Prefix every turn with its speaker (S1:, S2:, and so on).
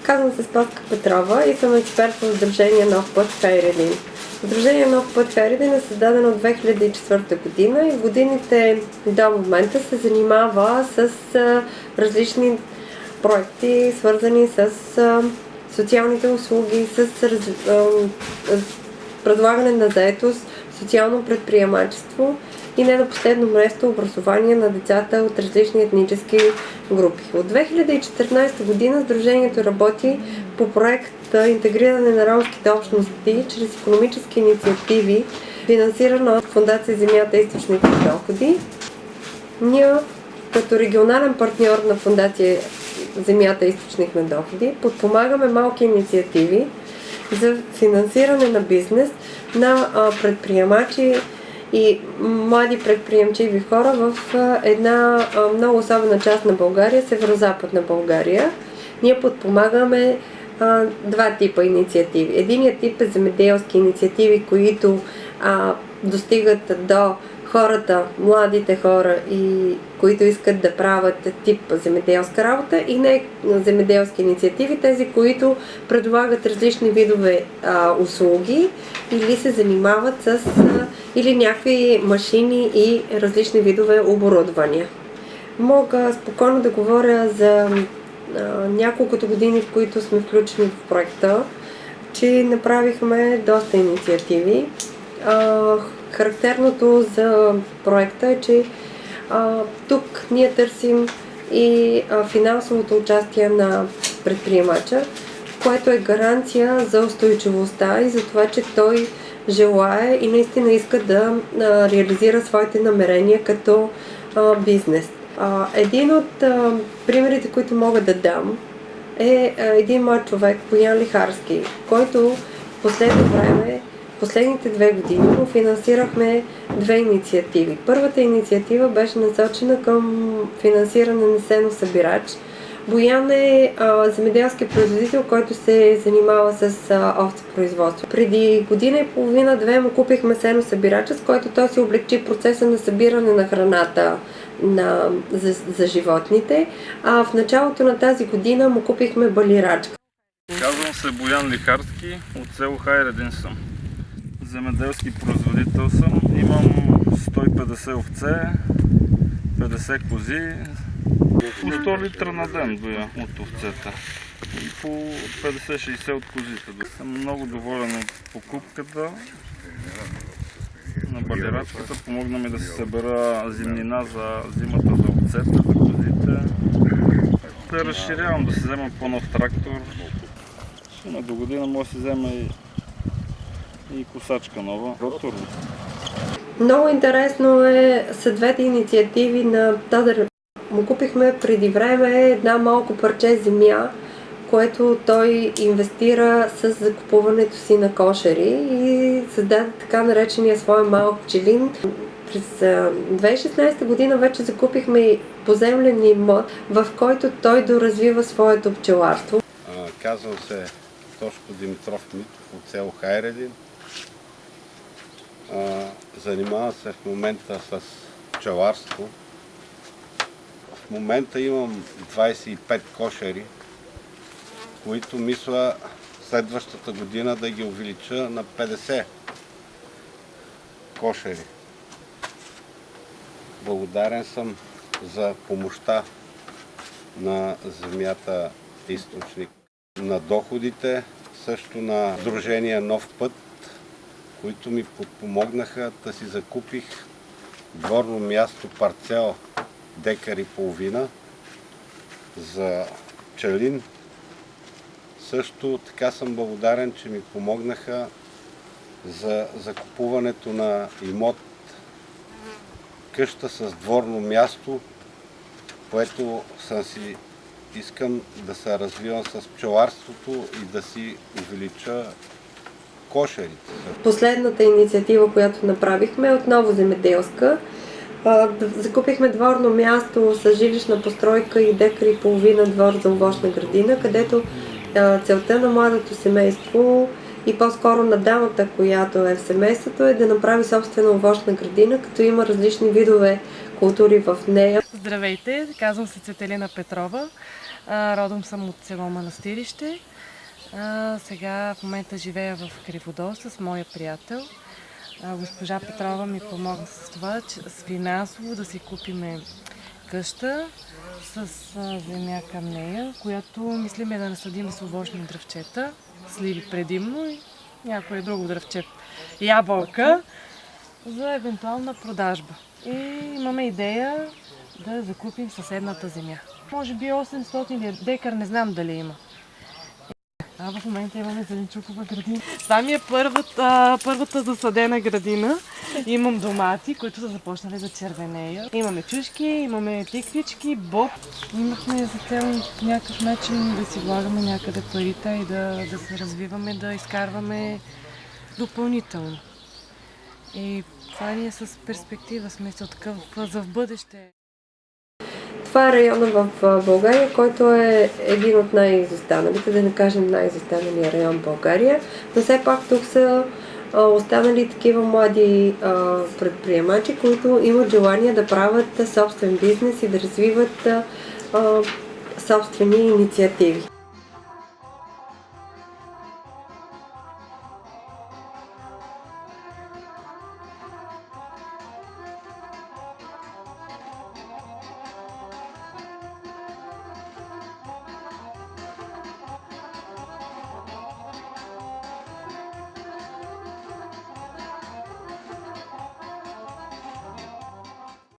S1: Казвам се Спаска Петрова и съм експерт в Сдружение Нов път Хайредин. Сдружение Нов път Хайредин е създадено от 2004 година и в годините до момента се занимава с различни проекти, свързани с социалните услуги, с предлагане на заетост, социално предприемачество и не на последно място образование на децата от различни етнически групи. От 2014 година Сдружението работи по проект интегриране на ромските общности чрез икономически инициативи, финансирана от Фондация Земята и източните доходи. Ние като регионален партньор на Фондация Земята и източник на доходи подпомагаме малки инициативи за финансиране на бизнес на предприемачи и млади предприемчиви хора в една много особена част на България, северо-западна България. Ние подпомагаме два типа инициативи. Единият тип е земеделски инициативи, които достигат до хората, младите хора, и които искат да правят тип земеделска работа, и не земеделски инициативи, тези, които предлагат различни видове услуги или се занимават с или някакви машини и различни видове оборудвания. Мога спокойно да говоря за няколкото години, в които сме включени в проекта, че направихме доста инициативи. Характерното за проекта е, че тук ние търсим и финансовото участие на предприемача, което е гаранция за устойчивостта и за това, че той желае и наистина иска да реализира своите намерения като бизнес. Един от примерите, които мога да дам, е един млад човек, Боян Лихарски, който в последно време, последните 2 години му финансирахме 2 инициативи. Първата инициатива беше насочена към финансиране на сеносъбирач. Боян е земеделски производител, който се занимава с овцепроизводство. Преди година и половина-2 му купихме сеносъбирача, с който той си облегчи процеса на събиране на храната за животните. А в началото на тази година му купихме балирачка.
S2: Казвам се Боян Лихарски, от село Хайредин съм. Земеделски производител съм. Имам 150 овце, 50 кози. По 100 литра на ден доя от овцета и по 50-60 от козите. Съм много доволен от покупката на балирачката. Помогна ми да се събера зимнина за зимата, за овцете, за козите. Да разширявам, да се взема по-нов трактор. До година може да се взема и косачка нова.
S1: Много интересно са двете инициативи на Тодор. Му купихме преди време една малко парче земя, което той инвестира с закупуването си на кошери и създаде така наречения своя малък пчелин. През 2016 година вече закупихме поземлен имот, в който той доразвива своето пчеларство.
S3: Казвам се Тошко Димитров Митов от село Хайредин. Занимавам се в момента с пчеларство. В момента имам 25 кошери, които мисля следващата година да ги увелича на 50 кошери. Благодарен съм за помощта на Земята източник на доходите, също на Сдружение Нов път, които ми подпомогнаха да си закупих дворно място, парцел, декар и половина за пчелин. Също така съм благодарен, че ми помогнаха за закупуването на имот, къща с дворно място, което искам да се развивам с пчеларството и да си увелича кошерите.
S1: Последната инициатива, която направихме, е отново земеделска. Закупихме дворно място с жилищна постройка и декар и половина двор за овощна градина, където целта на младото семейство и по-скоро на дамата, която е в семейството, е да направи собствена овощна градина, като има различни видове култури в нея.
S4: Здравейте, казвам се Цветелина Петрова. Родом съм от село Манастирище. Сега в момента живея в Криводол с моя приятел. Госпожа Петрова ми помогна с това, с финансово да си купиме къща с земя към нея, която мислиме да насадим свободни дръвчета, сливи предимно и някое друго дръвче, ябълка, за евентуална продажба. И имаме идея да закупим съседната земя. Може би 800 декар, не знам дали има. В момента имаме зеленчукова градина. Това ми е първата засадена градина. Имам домати, които са започнали да червенеят. Имаме чушки, имаме тиквички, боб. Имахме за цел някакъв начин да си влагаме някъде парите и да се развиваме, да изкарваме допълнително. И това ни е с перспектива, смисъл такъв за в бъдеще.
S1: Това е района в България, който е един от най-изостаналите, да не кажем най-изостаналия район в България, но все пак тук са останали такива млади предприемачи, които имат желание да правят собствен бизнес и да развиват собствени инициативи.